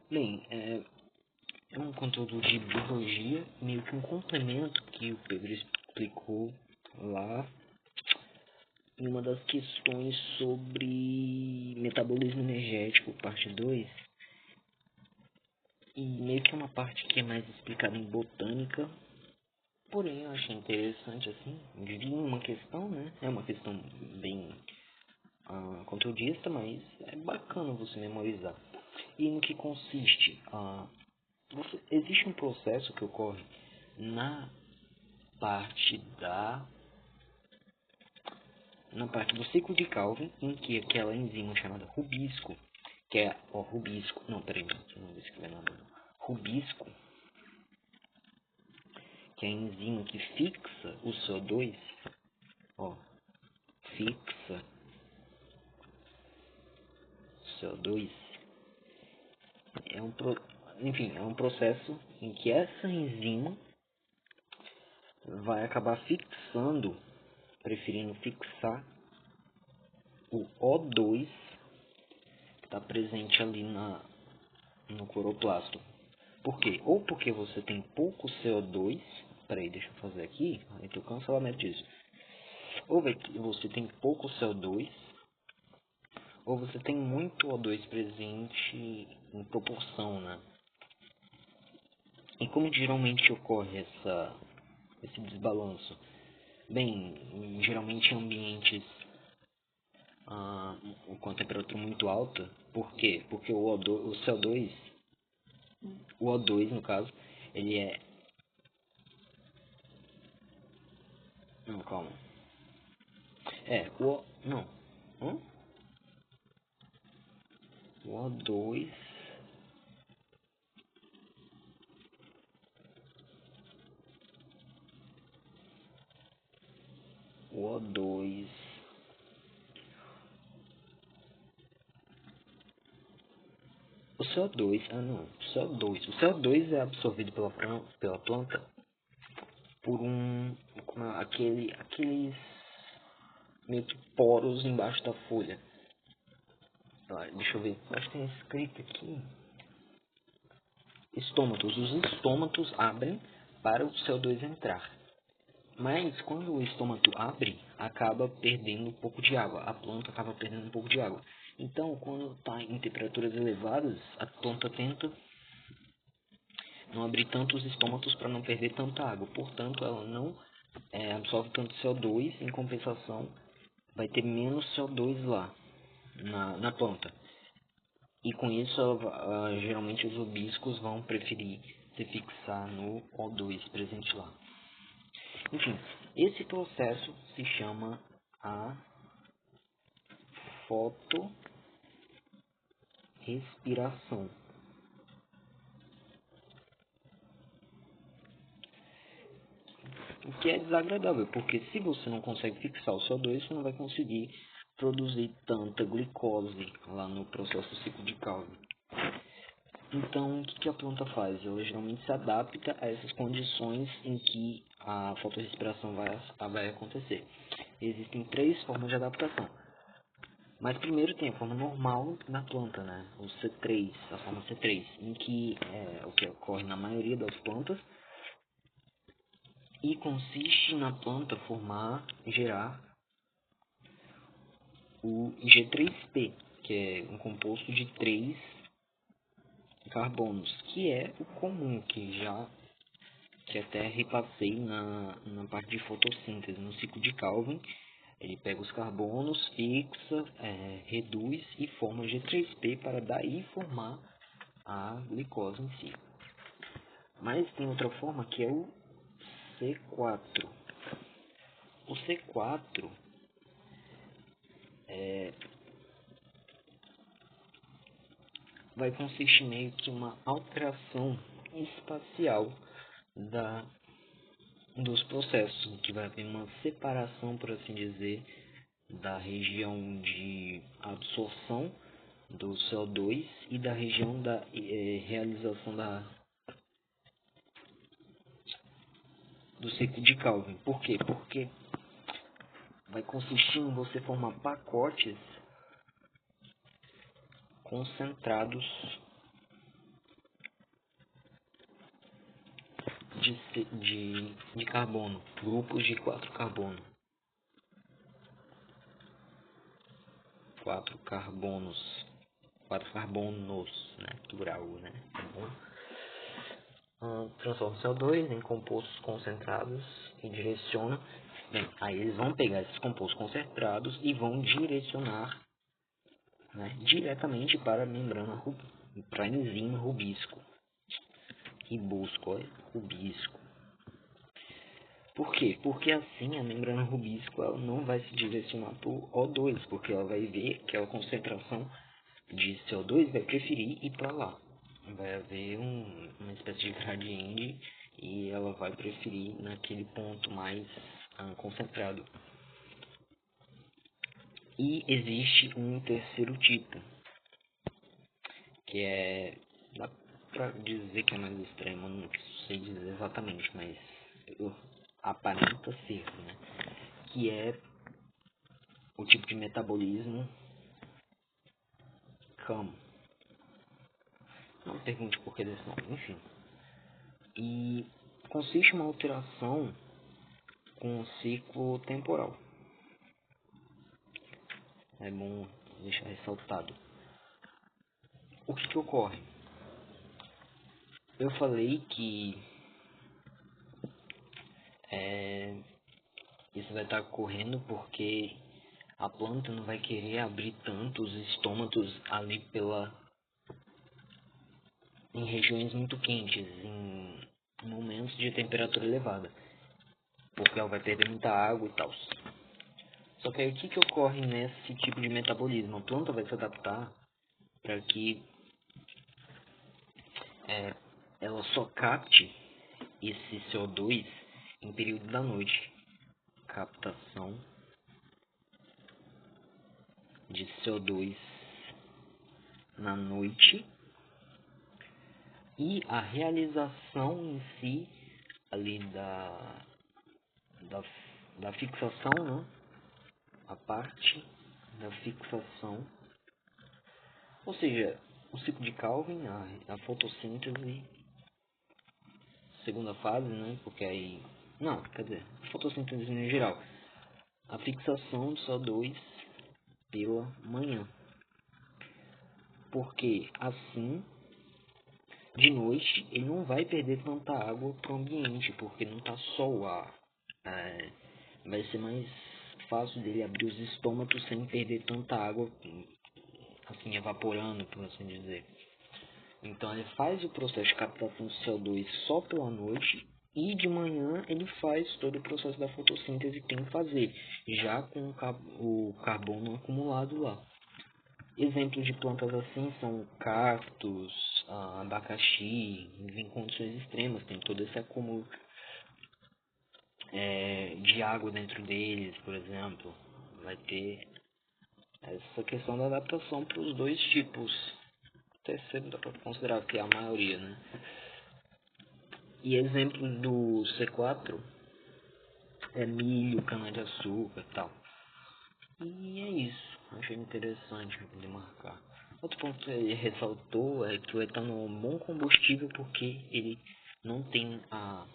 Bem, é um conteúdo de biologia, meio que um complemento que o Pedro explicou lá em uma das questões sobre metabolismo energético, parte 2. E meio que uma parte que é mais explicada em botânica. Porém, eu achei interessante, assim, vi uma questão, né? É uma questão bem conteudista, mas é bacana você memorizar. E no que consiste? Existe um processo que ocorre na parte do ciclo de Calvin, em que aquela enzima chamada rubisco, que é rubisco, não, peraí, não vou escrever nada, rubisco, que é a enzima que fixa o CO2, fixa o CO2, é um processo em que essa enzima vai acabar preferindo fixar o O2 que está presente ali no cloroplasto. Por quê? Ou porque você tem pouco CO2, peraí, deixa eu fazer aqui, aí tem o cancelamento disso. Ou você tem pouco CO2, ou você tem muito O2 presente em proporção, né? E como geralmente ocorre esse desbalanço? Bem, geralmente em ambientes com a temperatura muito alta. Por quê? Porque o CO2, o O2 no caso, ele é... Não, calma. Não. O O2... O O2... O CO2... O CO2 é absorvido pela planta por aqueles meio que poros embaixo da folha. Deixa eu ver. Acho que tem escrito aqui. Estômatos. Os estômatos abrem para o CO2 entrar. Mas quando o estômago abre, acaba perdendo um pouco de água. A planta acaba perdendo um pouco de água. Então, quando está em temperaturas elevadas, a planta tenta não abrir tantos estômatos para não perder tanta água. Portanto, ela não absorve tanto CO2. Em compensação, vai ter menos CO2 lá na planta. E com isso, geralmente os rubiscos vão preferir se fixar no O2 presente lá. Enfim, esse processo se chama a fotorrespiração. O que é desagradável, porque se você não consegue fixar o CO2, você não vai conseguir produzir tanta glicose lá no processo do ciclo de Calvin. Então, o que a planta faz? Ela geralmente se adapta a essas condições em que a fotorrespiração vai acontecer. Existem 3 formas de adaptação. Mas primeiro tem a forma normal na planta, né? O C3, a forma C3, em que é o que ocorre na maioria das plantas e consiste na planta gerar o G3P, que é um composto de 3 carbonos, que é o comum, que até repassei na parte de fotossíntese, no ciclo de Calvin. Ele pega os carbonos, fixa, reduz e forma G3P para daí formar a glicose em si. Mas tem outra forma que é o C4. O C4 vai consistir meio que uma alteração espacial dos processos, que vai haver uma separação, por assim dizer, da região de absorção do CO2 e da região da realização do ciclo de Calvin. Por quê? Porque vai consistir em você formar pacotes concentrados de carbono, grupos de 4 carbono. 4 carbonos, né, plural, né, tá bom? Transforma o CO2 em compostos concentrados e direciona. Bem, aí eles vão pegar esses compostos concentrados e vão direcionar, né, diretamente para a membrana, para a enzima rubisco. Rubisco. Por quê? Porque assim a membrana rubisco ela não vai se direcionar para o O2, porque ela vai ver que a concentração de CO2 vai preferir ir para lá. Vai haver uma espécie de gradiente e ela vai preferir naquele ponto mais concentrado. E existe um terceiro tipo, que é, dá pra dizer que é mais extremo, não sei dizer exatamente, mas aparenta ser, né? Que é o tipo de metabolismo CAM. Não pergunte por que desse nome, enfim. E consiste em uma alteração com um ciclo temporal. É bom deixar ressaltado. O que ocorre? Eu falei que isso vai estar ocorrendo porque a planta não vai querer abrir tantos estômatos ali em regiões muito quentes, em momentos de temperatura elevada, porque ela vai perder muita água e tal. Só que aí o que ocorre nesse tipo de metabolismo? A planta vai se adaptar para que ela só capte esse CO2 em período da noite. Captação de CO2 na noite e a realização em si ali da fixação, né? A parte da fixação, ou seja, o ciclo de Calvin, a fotossíntese, segunda fase, né? Porque aí, não, quer dizer, a fotossíntese em geral, a fixação do CO2 pela manhã, porque assim de noite ele não vai perder tanta água para o ambiente, porque não está só o ar. Vai ser mais fácil dele abrir os estômatos sem perder tanta água, assim, evaporando, por assim dizer. Então ele faz o processo de captação de CO2 só pela noite e de manhã ele faz todo o processo da fotossíntese que tem que fazer, já com o carbono acumulado lá. Exemplos de plantas assim são cactos, abacaxi, em condições extremas, tem todo esse acúmulo de água dentro deles, por exemplo. Vai ter essa questão da adaptação para os dois tipos. O terceiro dá para considerar que é a maioria, né? E exemplos do C4 é milho, cana-de-açúcar e tal. E é isso. Achei interessante de marcar. Outro ponto que ele ressaltou é que o etanol é um bom combustível porque ele não tem a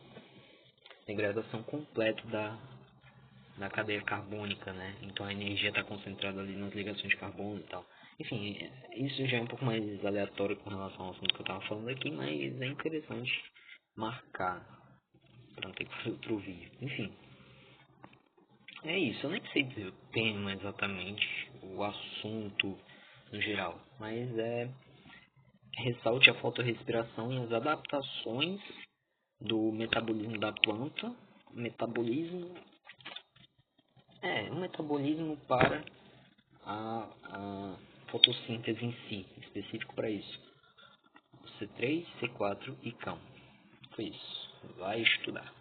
degradação completa da cadeia carbônica, né? Então a energia está concentrada ali nas ligações de carbono e tal. Enfim, isso já é um pouco mais aleatório com relação ao assunto que eu estava falando aqui, mas é interessante marcar para não ter que fazer outro vídeo. Enfim, é isso. Eu nem sei dizer o tema exatamente, o assunto no geral, mas ressalte a fotorrespiração e as adaptações do metabolismo da planta, um metabolismo para a fotossíntese em si, específico para isso. C3, C4 e CAM. Foi isso. Vai estudar.